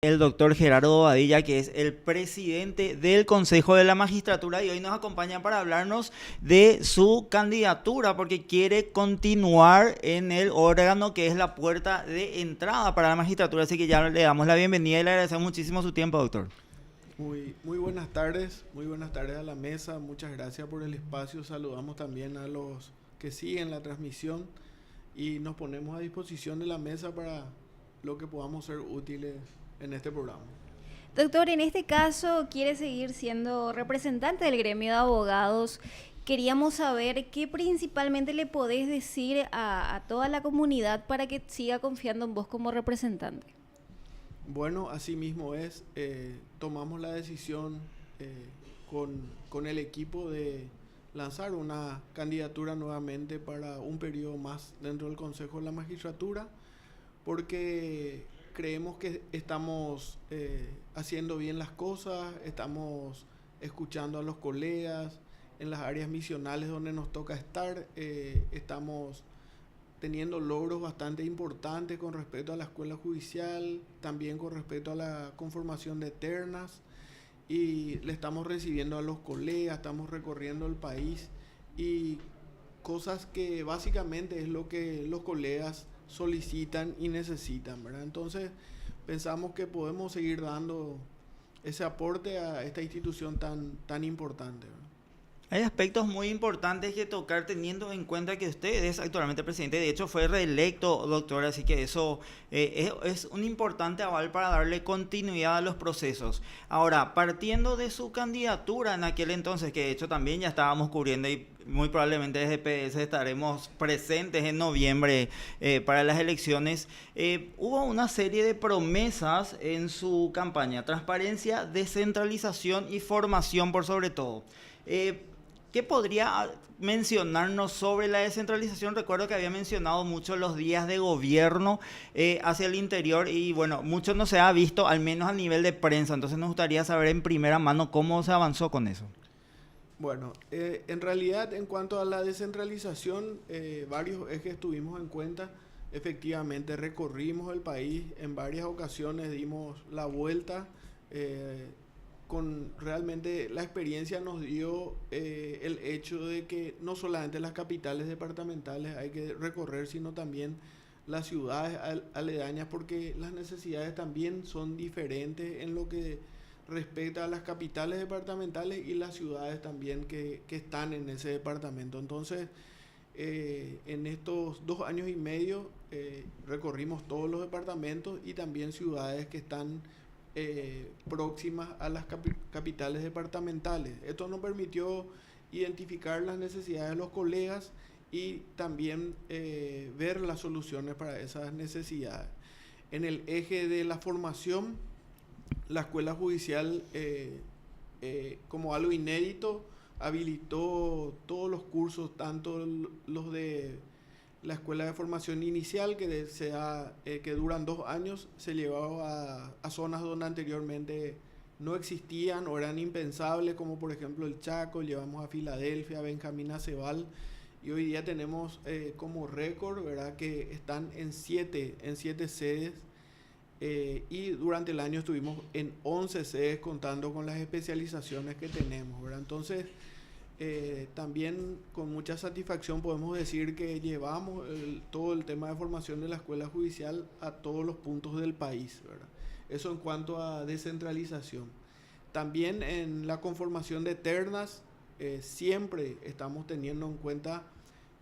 El doctor Gerardo Bobadilla, que es el presidente del Consejo de la Magistratura, y hoy nos acompaña para hablarnos de su candidatura, porque quiere continuar en el órgano que es la puerta de entrada para la magistratura. Así que ya le damos la bienvenida y le agradecemos muchísimo su tiempo, doctor. Muy buenas tardes a la mesa, muchas gracias por el espacio, saludamos también a los que siguen la transmisión y nos ponemos a disposición de la mesa para lo que podamos ser útiles en este programa. Doctor, en este caso quiere seguir siendo representante del gremio de abogados. Queríamos saber qué principalmente le podés decir a toda la comunidad para que siga confiando en vos como representante. Bueno, así mismo es, tomamos la decisión con el equipo de lanzar una candidatura nuevamente para un periodo más dentro del Consejo de la Magistratura, porque creemos que estamos haciendo bien las cosas, estamos escuchando a los colegas en las áreas misionales donde nos toca estar, estamos teniendo logros bastante importantes con respecto a la escuela judicial, también con respecto a la conformación de ternas, y le estamos recibiendo a los colegas, estamos recorriendo el país y cosas que básicamente es lo que los colegas solicitan y necesitan, ¿verdad? Entonces pensamos que podemos seguir dando ese aporte a esta institución tan importante, ¿verdad? Hay aspectos muy importantes que tocar teniendo en cuenta que usted es actualmente presidente, de hecho fue reelecto, doctor, así que eso es un importante aval para darle continuidad a los procesos. Ahora, partiendo de su candidatura en aquel entonces, que de hecho también ya estábamos cubriendo y muy probablemente desde PS estaremos presentes en noviembre para las elecciones, hubo una serie de promesas en su campaña: transparencia, descentralización y formación por sobre todo. ¿Qué podría mencionarnos sobre la descentralización? Recuerdo que había mencionado mucho los días de gobierno hacia el interior y bueno, mucho no se ha visto, al menos a nivel de prensa. Entonces nos gustaría saber en primera mano cómo se avanzó con eso. Bueno, en realidad en cuanto a la descentralización, varios ejes tuvimos en cuenta. Efectivamente, recorrimos el país en varias ocasiones, dimos la vuelta. Con realmente la experiencia nos dio el hecho de que no solamente las capitales departamentales hay que recorrer, sino también las ciudades aledañas, porque las necesidades también son diferentes en lo que respecta a las capitales departamentales y las ciudades también que están en ese departamento. Entonces, en estos 2 años y medio recorrimos todos los departamentos y también ciudades que están próximas a las capitales departamentales. Esto nos permitió identificar las necesidades de los colegas y también ver las soluciones para esas necesidades. En el eje de la formación, la escuela judicial, como algo inédito, habilitó todos los cursos, tanto los de la escuela de formación inicial, que duran 2 años, se llevó a zonas donde anteriormente no existían o eran impensables, como por ejemplo el Chaco. Llevamos a Filadelfia, a Benjamín Aceval, y hoy día tenemos como récord, ¿verdad?, que están en siete sedes, y durante el año estuvimos en 11 sedes contando con las especializaciones que tenemos, ¿verdad? Entonces, también con mucha satisfacción podemos decir que llevamos todo el tema de formación de la escuela judicial a todos los puntos del país, ¿verdad? Eso en cuanto a descentralización. También en la conformación de ternas, siempre estamos teniendo en cuenta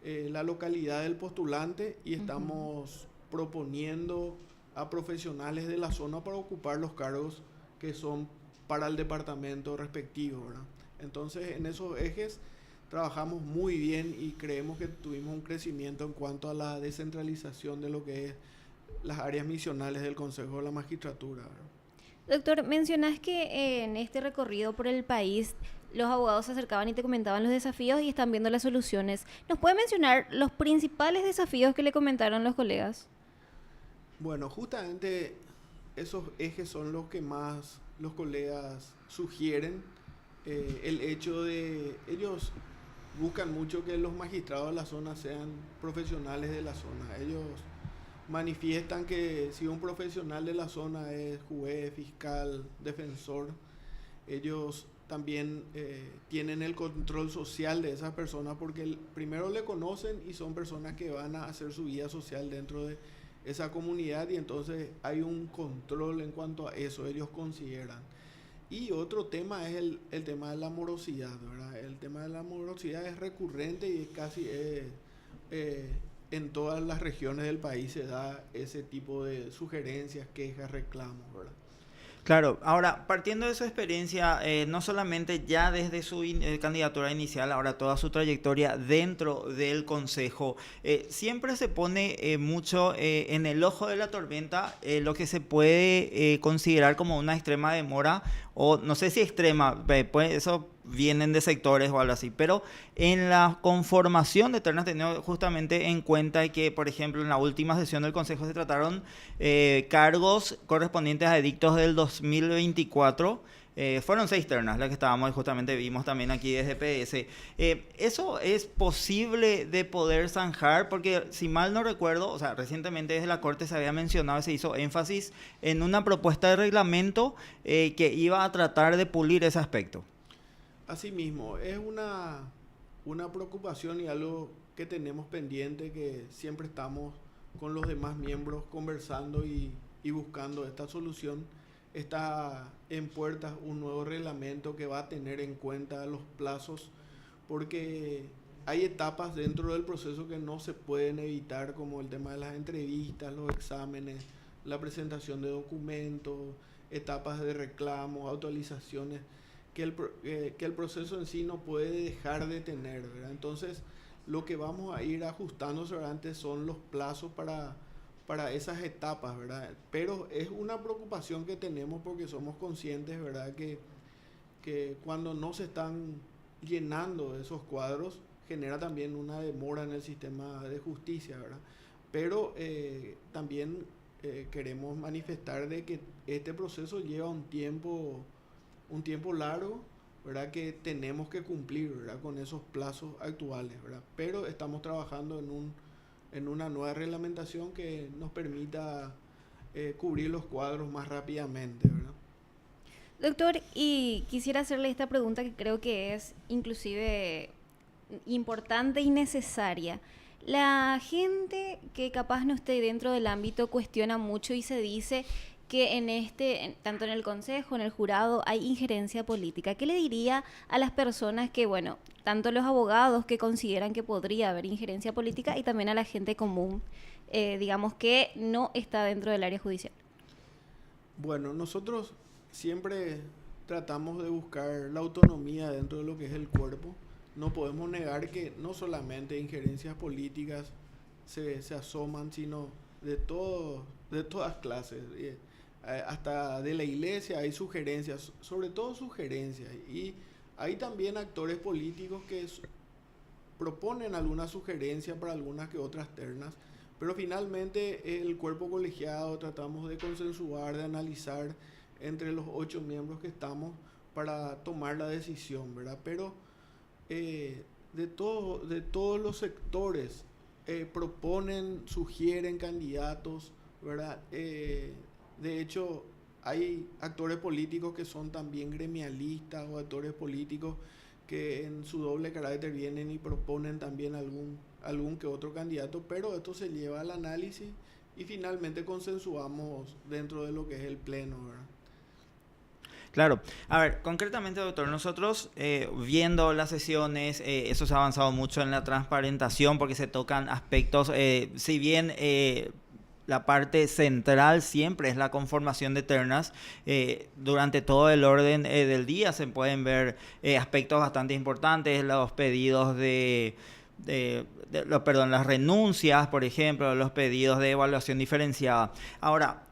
la localidad del postulante y estamos proponiendo a profesionales de la zona para ocupar los cargos que son para el departamento respectivo, ¿verdad? Entonces, en esos ejes trabajamos muy bien y creemos que tuvimos un crecimiento en cuanto a la descentralización de lo que es las áreas misionales del Consejo de la Magistratura, ¿verdad? Doctor, mencionás que en este recorrido por el país los abogados se acercaban y te comentaban los desafíos y están viendo las soluciones. ¿Nos puede mencionar los principales desafíos que le comentaron los colegas? Bueno, justamente esos ejes son los que más los colegas sugieren. El hecho de ellos buscan mucho que los magistrados de la zona sean profesionales de la zona. Ellos manifiestan que si un profesional de la zona es juez, fiscal, defensor, ellos también tienen el control social de esas personas porque primero le conocen y son personas que van a hacer su vida social dentro de esa comunidad, y entonces hay un control en cuanto a eso, ellos consideran. Y otro tema es el tema de la morosidad, ¿verdad? El tema de la morosidad es recurrente y casi en todas las regiones del país se da ese tipo de sugerencias, quejas, reclamos, ¿verdad? Claro, ahora, partiendo de su experiencia, no solamente ya desde su candidatura inicial, ahora toda su trayectoria dentro del Consejo, siempre se pone mucho en el ojo de la tormenta lo que se puede considerar como una extrema demora, o no sé si extrema, pues eso vienen de sectores o algo así, pero en la conformación de ternas, teniendo justamente en cuenta que, por ejemplo, en la última sesión del Consejo se trataron cargos correspondientes a edictos del 2024. Fueron 6 ternas las que estábamos y justamente vimos también aquí desde PS. ¿Eso es posible de poder zanjar? Porque si mal no recuerdo, o sea, recientemente desde la Corte se había mencionado y se hizo énfasis en una propuesta de reglamento que iba a tratar de pulir ese aspecto. Asimismo, es una preocupación y algo que tenemos pendiente, que siempre estamos con los demás miembros conversando y buscando esta solución. Está en puertas un nuevo reglamento que va a tener en cuenta los plazos, porque hay etapas dentro del proceso que no se pueden evitar, como el tema de las entrevistas, los exámenes, la presentación de documentos, etapas de reclamo, actualizaciones, que el proceso en sí no puede dejar de tener, ¿verdad? Entonces, lo que vamos a ir ajustando seguramente son los plazos para esas etapas, ¿verdad? Pero es una preocupación que tenemos porque somos conscientes, ¿verdad?, que cuando no se están llenando esos cuadros, genera también una demora en el sistema de justicia, ¿verdad? Pero también queremos manifestar de que este proceso lleva un tiempo largo, ¿verdad?, que tenemos que cumplir, ¿verdad?, con esos plazos actuales, ¿verdad? Pero estamos trabajando en una nueva reglamentación que nos permita cubrir los cuadros más rápidamente, ¿verdad? Doctor, y quisiera hacerle esta pregunta que creo que es inclusive importante y necesaria. La gente que capaz no esté dentro del ámbito cuestiona mucho y se dice que tanto en el Consejo, en el jurado, hay injerencia política. ¿Qué le diría a las personas que, bueno, tanto los abogados que consideran que podría haber injerencia política y también a la gente común, digamos, que no está dentro del área judicial? Bueno, nosotros siempre tratamos de buscar la autonomía dentro de lo que es el cuerpo. No podemos negar que no solamente injerencias políticas se asoman, sino de todas clases. Hasta de la iglesia hay sugerencias, sobre todo sugerencias. Y hay también actores políticos que proponen algunas sugerencias para algunas que otras ternas. Pero finalmente el cuerpo colegiado tratamos de consensuar, de analizar entre los 8 miembros que estamos para tomar la decisión, ¿verdad? Pero de todos los sectores proponen, sugieren candidatos, ¿verdad? De hecho, hay actores políticos que son también gremialistas o actores políticos que en su doble carácter vienen y proponen también algún que otro candidato, pero esto se lleva al análisis y finalmente consensuamos dentro de lo que es el pleno, ¿verdad? Claro. A ver, concretamente, doctor, nosotros viendo las sesiones, eso se ha avanzado mucho en la transparentación porque se tocan aspectos, si bien la parte central siempre es la conformación de ternas, durante todo el orden del día se pueden ver aspectos bastante importantes, los pedidos las renuncias, por ejemplo, los pedidos de evaluación diferenciada. Ahora,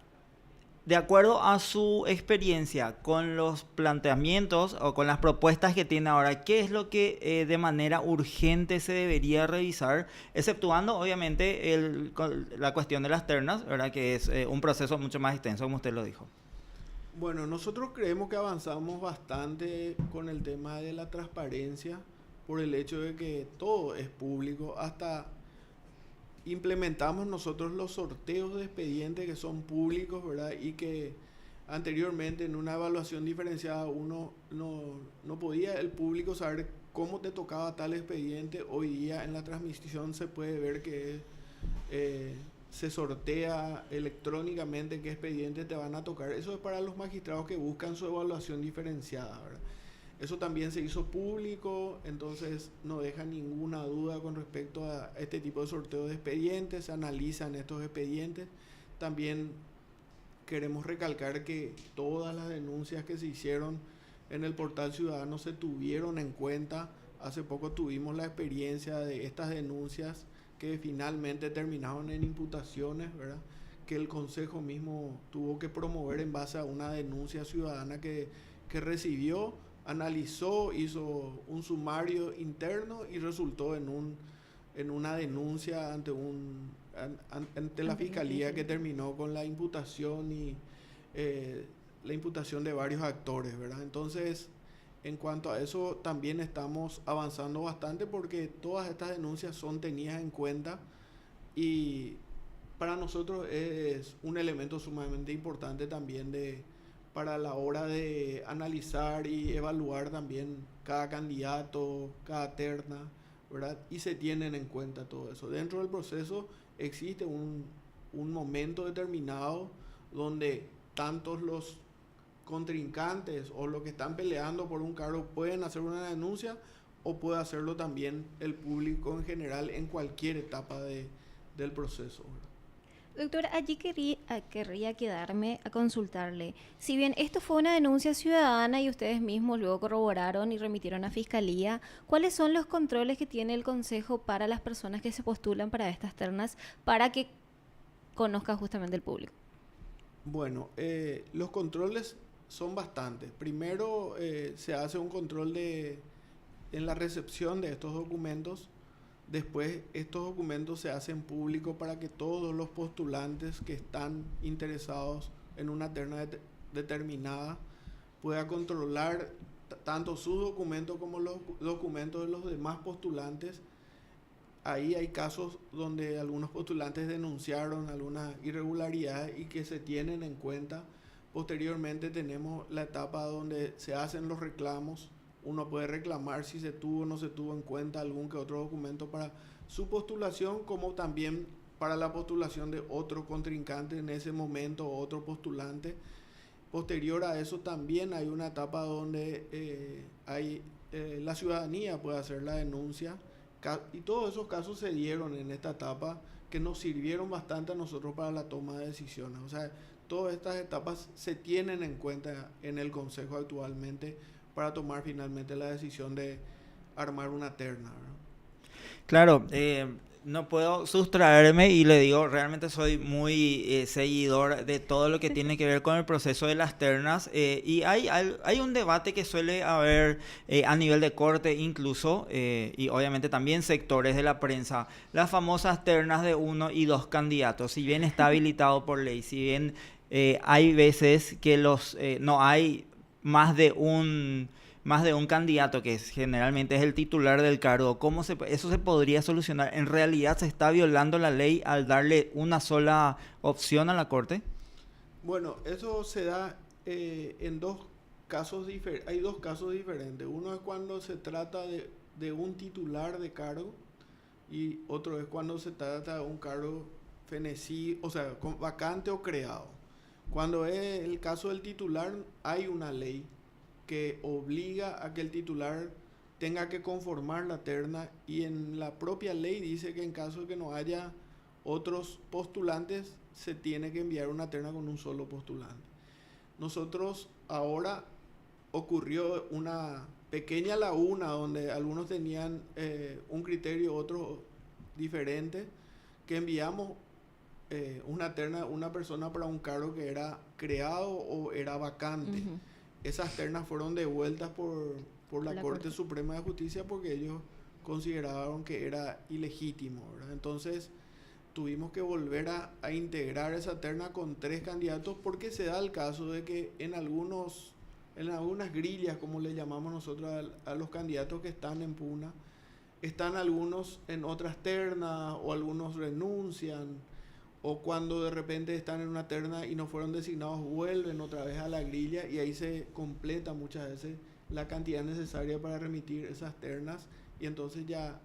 de acuerdo a su experiencia con los planteamientos o con las propuestas que tiene ahora, ¿qué es lo que de manera urgente se debería revisar? Exceptuando, obviamente, la cuestión de las ternas, ¿verdad?, que es un proceso mucho más extenso, como usted lo dijo. Bueno, nosotros creemos que avanzamos bastante con el tema de la transparencia por el hecho de que todo es público, hasta implementamos nosotros los sorteos de expedientes que son públicos, ¿verdad? Y que anteriormente en una evaluación diferenciada uno no podía el público saber cómo te tocaba tal expediente. Hoy día en la transmisión se puede ver que se sortea electrónicamente qué expediente te van a tocar. Eso es para los magistrados que buscan su evaluación diferenciada, ¿verdad? Eso también se hizo público, entonces no deja ninguna duda con respecto a este tipo de sorteo de expedientes. Se analizan estos expedientes. También queremos recalcar que todas las denuncias que se hicieron en el portal ciudadano se tuvieron en cuenta. Hace poco tuvimos la experiencia de estas denuncias que finalmente terminaron en imputaciones, ¿verdad? Que el Consejo mismo tuvo que promover en base a una denuncia ciudadana que recibió, analizó, hizo un sumario interno y resultó en una denuncia ante la Fiscalía, que terminó con la imputación y la imputación de varios actores, ¿verdad? Entonces, en cuanto a eso, también estamos avanzando bastante porque todas estas denuncias son tenidas en cuenta y para nosotros es un elemento sumamente importante también para la hora de analizar y evaluar también cada candidato, cada terna, ¿verdad? Y se tienen en cuenta todo eso. Dentro del proceso existe un momento determinado donde tantos los contrincantes o los que están peleando por un cargo pueden hacer una denuncia, o puede hacerlo también el público en general en cualquier etapa del proceso, ¿verdad? Doctora, allí querría quedarme a consultarle. Si bien esto fue una denuncia ciudadana y ustedes mismos luego corroboraron y remitieron a Fiscalía, ¿cuáles son los controles que tiene el Consejo para las personas que se postulan para estas ternas para que conozca justamente el público? Bueno, los controles son bastantes. Primero se hace un control en la recepción de estos documentos. Después estos documentos se hacen públicos para que todos los postulantes que están interesados en una terna determinada puedan controlar tanto sus documentos como los documentos de los demás postulantes. Ahí hay casos donde algunos postulantes denunciaron algunas irregularidades y que se tienen en cuenta. Posteriormente tenemos la etapa donde se hacen los reclamos. Uno puede reclamar si se tuvo o no se tuvo en cuenta algún que otro documento para su postulación, como también para la postulación de otro contrincante en ese momento, otro postulante. Posterior a eso también hay una etapa donde la ciudadanía puede hacer la denuncia, y todos esos casos se dieron en esta etapa que nos sirvieron bastante a nosotros para la toma de decisiones. O sea, todas estas etapas se tienen en cuenta en el Consejo actualmente para tomar finalmente la decisión de armar una terna, ¿verdad? Claro, no puedo sustraerme y le digo, realmente soy muy seguidor de todo lo que tiene que ver con el proceso de las ternas, y hay un debate que suele haber a nivel de corte incluso, y obviamente también sectores de la prensa, las famosas ternas de 1 y 2 candidatos. Si bien está habilitado por ley, si bien hay veces que no hay más de un candidato que generalmente es el titular del cargo, eso se podría solucionar? ¿En realidad se está violando la ley al darle una sola opción a la Corte? Bueno, eso se da en dos casos diferentes. Hay dos casos diferentes. Uno es cuando se trata de un titular de cargo, y otro es cuando se trata de un cargo fenecido, o sea, vacante o creado. Cuando es el caso del titular, hay una ley que obliga a que el titular tenga que conformar la terna, y en la propia ley dice que en caso de que no haya otros postulantes, se tiene que enviar una terna con un solo postulante. Nosotros ahora ocurrió una pequeña laguna donde algunos tenían un criterio, otros diferente, que enviamos una terna, una persona para un cargo que era creado o era vacante. Uh-huh. Esas ternas fueron devueltas por la Corte Suprema de Justicia porque ellos consideraron que era ilegítimo, ¿verdad? Entonces tuvimos que volver a integrar esa terna con 3 candidatos, porque se da el caso de que en algunas grillas, como le llamamos nosotros a los candidatos que están en pugna, están algunos en otras ternas o algunos renuncian, o cuando de repente están en una terna y no fueron designados, vuelven otra vez a la grilla y ahí se completa muchas veces la cantidad necesaria para remitir esas ternas, y entonces ya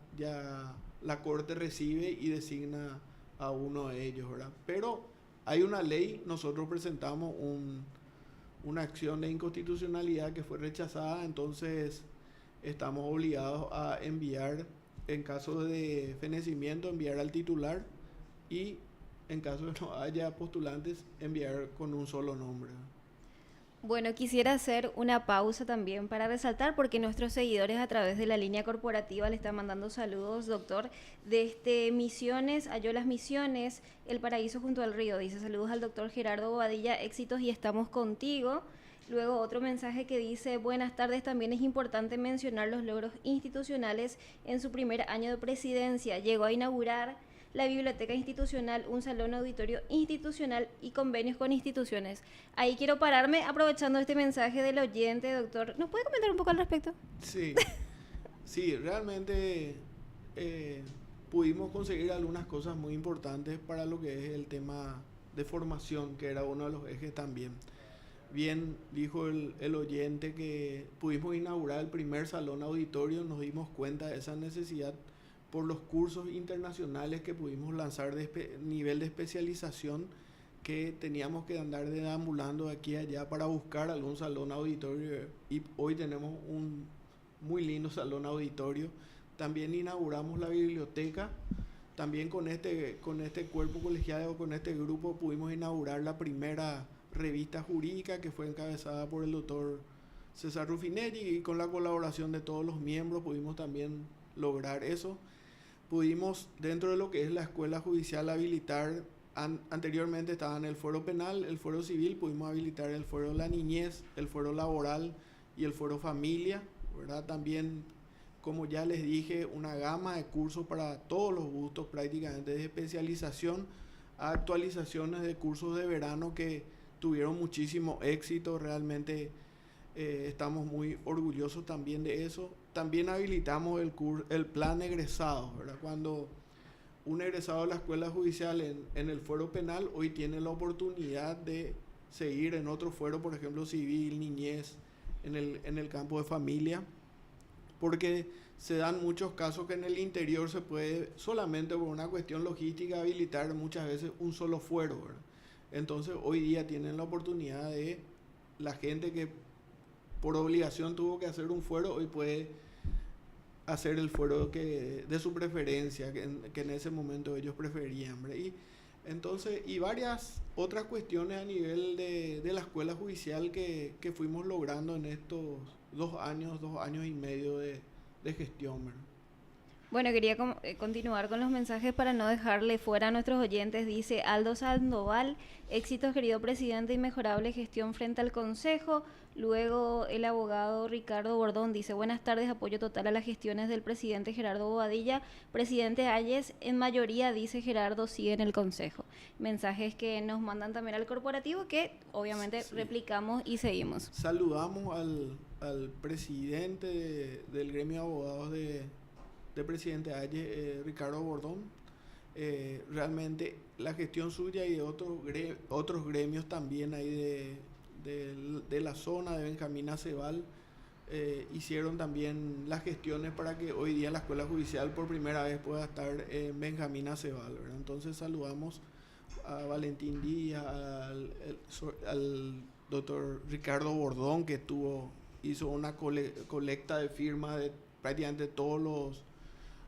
la Corte recibe y designa a uno de ellos, ¿verdad? Pero hay una ley, nosotros presentamos una acción de inconstitucionalidad que fue rechazada, entonces estamos obligados a enviar, en caso de fenecimiento, enviar al titular, y en caso de no haya postulantes, enviar con un solo nombre. Bueno, quisiera hacer una pausa también para resaltar, porque nuestros seguidores a través de la línea corporativa le están mandando saludos, doctor, desde Misiones, Ayolas Misiones, El Paraíso junto al río. Dice: saludos al doctor Gerardo Bobadilla, éxitos y estamos contigo. Luego otro mensaje que dice: buenas tardes, también es importante mencionar los logros institucionales en su primer año de presidencia. Llegó a inaugurar la biblioteca institucional, un salón auditorio institucional y convenios con instituciones. Ahí quiero pararme aprovechando este mensaje del oyente, doctor. ¿Nos puede comentar un poco al respecto? Sí, realmente pudimos conseguir algunas cosas muy importantes para lo que es el tema de formación, que era uno de los ejes también. Bien dijo el oyente que pudimos inaugurar el primer salón auditorio, nos dimos cuenta de esa necesidad por los cursos internacionales que pudimos lanzar de nivel de especialización, que teníamos que andar deambulando de aquí a allá para buscar algún salón auditorio, y hoy tenemos un muy lindo salón auditorio. También inauguramos la biblioteca, también con este cuerpo colegiado, con este grupo, pudimos inaugurar la primera revista jurídica, que fue encabezada por el doctor César Rufinelli, y con la colaboración de todos los miembros pudimos también lograr eso. Pudimos, dentro de lo que es la escuela judicial, habilitar, anteriormente estaban el fuero penal, el fuero civil, pudimos habilitar el fuero de la niñez, el fuero laboral y el fuero familia, ¿verdad? También, como ya les dije, una gama de cursos para todos los gustos, prácticamente, de especialización a actualizaciones de cursos de verano que tuvieron muchísimo éxito. Realmente estamos muy orgullosos también de eso. También habilitamos el plan egresado, ¿verdad? Cuando un egresado de la escuela judicial en el fuero penal hoy tiene la oportunidad de seguir en otro fuero, por ejemplo civil, niñez, en el campo de familia, porque se dan muchos casos que en el interior se puede, solamente por una cuestión logística, habilitar muchas veces un solo fuero, ¿verdad? Entonces hoy día tienen la oportunidad de, la gente que por obligación tuvo que hacer un fuero, hoy puede hacer el fuero de su preferencia, que en ese momento ellos preferían, ¿verdad? Y varias otras cuestiones a nivel de la escuela judicial que fuimos logrando en estos 2 años y medio de gestión, ¿verdad? Bueno, quería continuar con los mensajes para no dejarle fuera a nuestros oyentes. Dice Aldo Sandoval: éxitos, querido presidente, inmejorable gestión frente al Consejo. Luego el abogado Ricardo Bordón dice: buenas tardes, apoyo total a las gestiones del presidente Gerardo Bobadilla. Presidente Hayes, en mayoría, dice Gerardo, sigue en el Consejo. Mensajes que nos mandan también al corporativo, que obviamente replicamos y seguimos. Saludamos al presidente del gremio de abogados de presidente Hayes, Ricardo Bordón. Realmente la gestión suya y de otros gremios también ahí de la zona de Benjamín Aceval hicieron también las gestiones para que hoy día la escuela judicial por primera vez pueda estar en Benjamín Aceval, ¿verdad? Entonces saludamos a Valentín Díaz, al doctor Ricardo Bordón, que hizo una colecta de firmas de prácticamente todos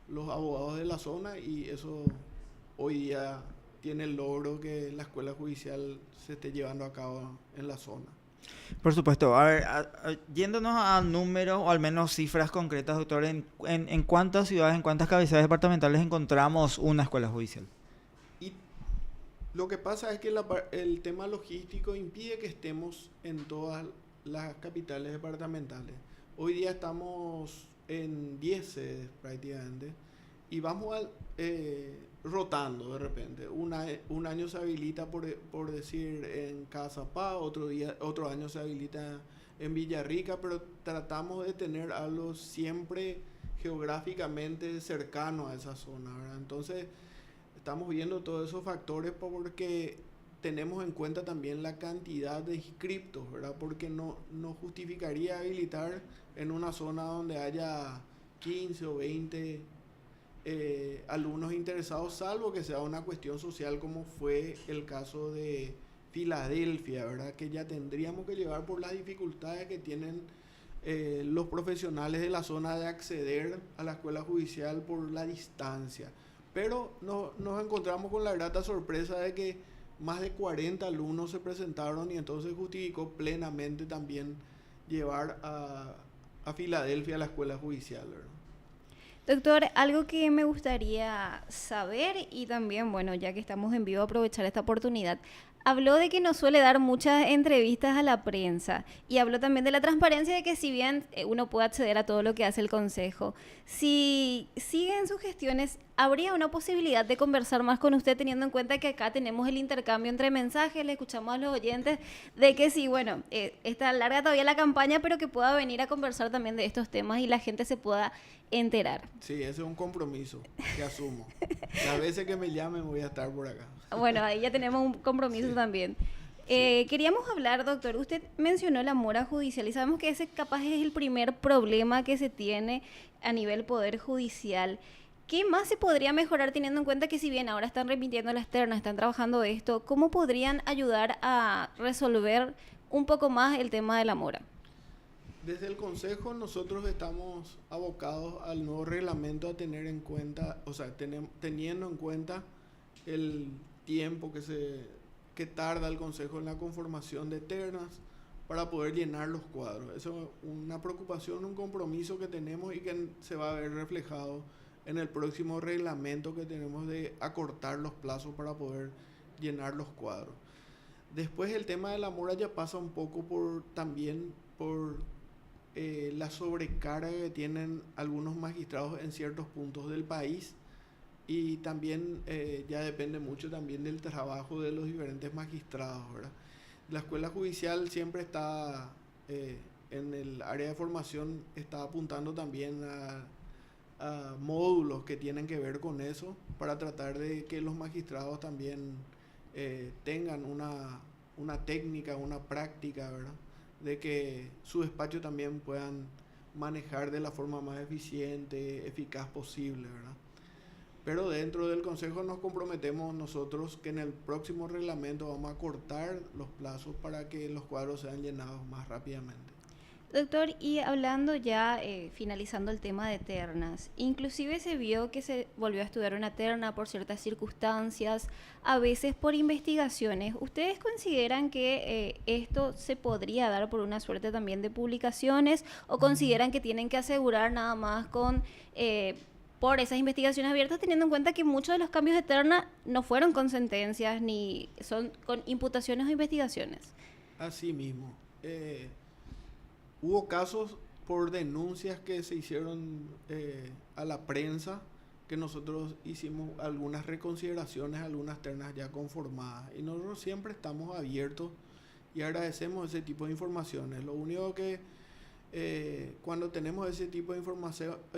los abogados de la zona, y eso hoy día tiene el logro que la escuela judicial se esté llevando a cabo en la zona. Por supuesto. A ver, yéndonos a números o al menos cifras concretas, doctor, ¿en cuántas ciudades, en cuántas cabeceras departamentales encontramos una escuela judicial? Y lo que pasa es que el tema logístico impide que estemos en todas las capitales departamentales. Hoy día estamos en 10 sedes prácticamente, y vamos rotando de repente. Un año se habilita, por decir, en Cazapá, otro año se habilita en Villarrica, pero tratamos de tener algo siempre geográficamente cercano a esa zona, ¿verdad? Entonces, estamos viendo todos esos factores porque tenemos en cuenta también la cantidad de inscriptos, ¿verdad? Porque no justificaría habilitar en una zona donde haya 15 o 20 alumnos interesados, salvo que sea una cuestión social como fue el caso de Filadelfia, ¿verdad? Que ya tendríamos que llevar por las dificultades que tienen los profesionales de la zona de acceder a la escuela judicial por la distancia. Pero nos encontramos con la grata sorpresa de que más de 40 alumnos se presentaron y entonces justificó plenamente también llevar a Filadelfia a la escuela judicial, ¿verdad? Doctor, algo que me gustaría saber y también, bueno, ya que estamos en vivo, aprovechar esta oportunidad. Habló de que no suele dar muchas entrevistas a la prensa y habló también de la transparencia de que si bien uno puede acceder a todo lo que hace el Consejo, si siguen sus gestiones, ¿habría una posibilidad de conversar más con usted teniendo en cuenta que acá tenemos el intercambio entre mensajes, le escuchamos a los oyentes, de que sí, bueno, está larga todavía la campaña, pero que pueda venir a conversar también de estos temas y la gente se pueda enterar? Sí, ese es un compromiso que asumo. Las veces que me llamen voy a estar por acá. Bueno, ahí ya tenemos un compromiso también. Queríamos hablar, doctor, usted mencionó la mora judicial y sabemos que ese capaz es el primer problema que se tiene a nivel poder judicial. ¿Qué más se podría mejorar teniendo en cuenta que si bien ahora están remitiendo las ternas, están trabajando esto, cómo podrían ayudar a resolver un poco más el tema de la mora? Desde el Consejo nosotros estamos abocados al nuevo reglamento a tener en cuenta, o sea, teniendo en cuenta el tiempo que tarda el Consejo en la conformación de ternas para poder llenar los cuadros. Eso es una preocupación, un compromiso que tenemos y que se va a ver reflejado en el próximo reglamento que tenemos de acortar los plazos para poder llenar los cuadros. Después el tema de la mora ya pasa un poco también por la sobrecarga que tienen algunos magistrados en ciertos puntos del país y también ya depende mucho también del trabajo de los diferentes magistrados, ¿verdad? La escuela judicial siempre está en el área de formación, está apuntando también a módulos que tienen que ver con eso para tratar de que los magistrados también tengan una técnica, una práctica, ¿verdad? De que su despacho también puedan manejar de la forma más eficiente, eficaz posible, ¿verdad? Pero dentro del Consejo nos comprometemos nosotros que en el próximo reglamento vamos a cortar los plazos para que los cuadros sean llenados más rápidamente. Doctor, y hablando ya, finalizando el tema de ternas, inclusive se vio que se volvió a estudiar una terna por ciertas circunstancias, a veces por investigaciones. ¿Ustedes consideran que esto se podría dar por una suerte también de publicaciones o consideran que tienen que asegurar nada más con por esas investigaciones abiertas, teniendo en cuenta que muchos de los cambios de terna no fueron con sentencias ni son con imputaciones o investigaciones? Así mismo. Hubo casos por denuncias que se hicieron a la prensa, que nosotros hicimos algunas reconsideraciones, algunas ternas ya conformadas. Y nosotros siempre estamos abiertos y agradecemos ese tipo de informaciones. Lo único que cuando tenemos ese tipo de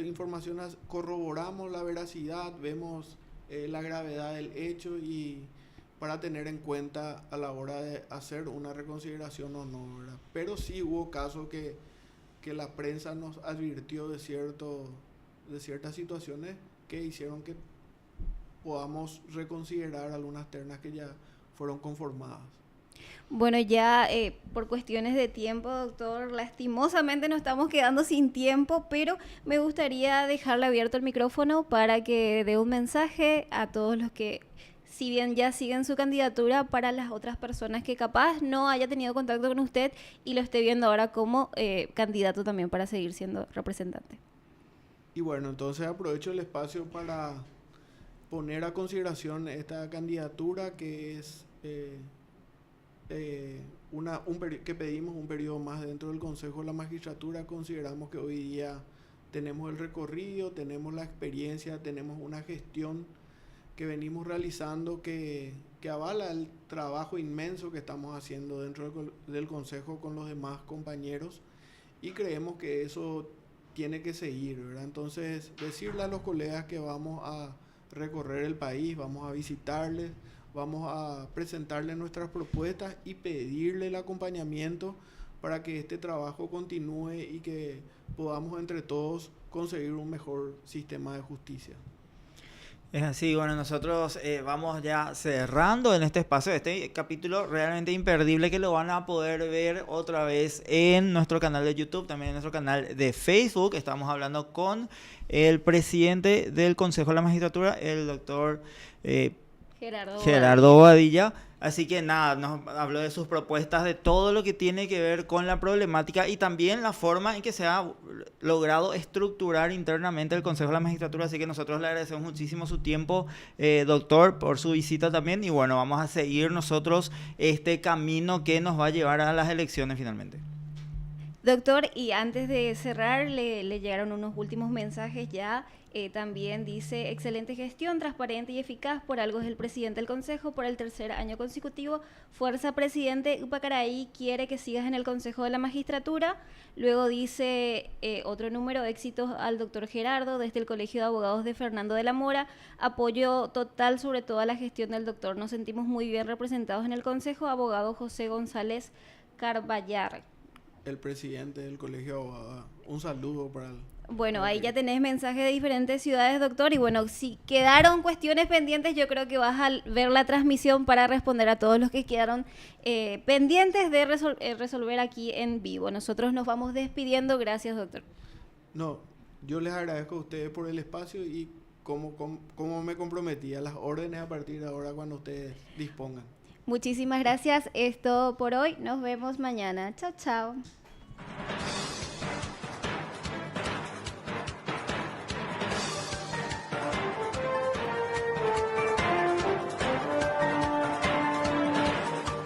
informaciones corroboramos la veracidad, vemos la gravedad del hecho y para tener en cuenta a la hora de hacer una reconsideración o no, ¿verdad? Pero sí hubo casos que la prensa nos advirtió de ciertas situaciones que hicieron que podamos reconsiderar algunas ternas que ya fueron conformadas. Bueno, ya por cuestiones de tiempo, doctor, lastimosamente nos estamos quedando sin tiempo, pero me gustaría dejarle abierto el micrófono para que dé un mensaje a todos los que, si bien ya siguen su candidatura, para las otras personas que capaz no haya tenido contacto con usted y lo esté viendo ahora como candidato también para seguir siendo representante. Y bueno, entonces aprovecho el espacio para poner a consideración esta candidatura que es que pedimos un periodo más dentro del Consejo de la Magistratura. Consideramos que hoy día tenemos el recorrido, tenemos la experiencia, tenemos una gestión que venimos realizando que avala el trabajo inmenso que estamos haciendo dentro del Consejo con los demás compañeros y creemos que eso tiene que seguir, ¿verdad? Entonces, decirle a los colegas que vamos a recorrer el país, vamos a visitarles, vamos a presentarles nuestras propuestas y pedirle el acompañamiento para que este trabajo continúe y que podamos entre todos conseguir un mejor sistema de justicia. Es así, bueno, nosotros vamos ya cerrando en este espacio, este capítulo realmente imperdible que lo van a poder ver otra vez en nuestro canal de YouTube, también en nuestro canal de Facebook. Estamos hablando con el presidente del Consejo de la Magistratura, el doctor Gerardo Bobadilla. Así que nada, nos habló de sus propuestas, de todo lo que tiene que ver con la problemática y también la forma en que se ha logrado estructurar internamente el Consejo de la Magistratura. Así que nosotros le agradecemos muchísimo su tiempo, doctor, por su visita también. Y bueno, vamos a seguir nosotros este camino que nos va a llevar a las elecciones finalmente. Doctor, y antes de cerrar, le llegaron unos últimos mensajes ya. También dice, excelente gestión, transparente y eficaz, por algo es el presidente del Consejo por el 3er año consecutivo. Fuerza, presidente. Upacaraí quiere que sigas en el Consejo de la Magistratura. Luego dice otro número, éxitos al doctor Gerardo desde el Colegio de Abogados de Fernando de la Mora. Apoyo total sobre toda la gestión del doctor. Nos sentimos muy bien representados en el Consejo. Abogado José González Carballar. El presidente del Colegio de Abogados. Un saludo para él. Bueno, ahí ya tenés mensajes de diferentes ciudades, doctor, y bueno, si quedaron cuestiones pendientes, yo creo que vas a ver la transmisión para responder a todos los que quedaron pendientes de resolver aquí en vivo. Nosotros nos vamos despidiendo. Gracias, doctor. No, yo les agradezco a ustedes por el espacio y como me comprometí a las órdenes a partir de ahora cuando ustedes dispongan. Muchísimas gracias. Es todo por hoy. Nos vemos mañana. Chao, chao.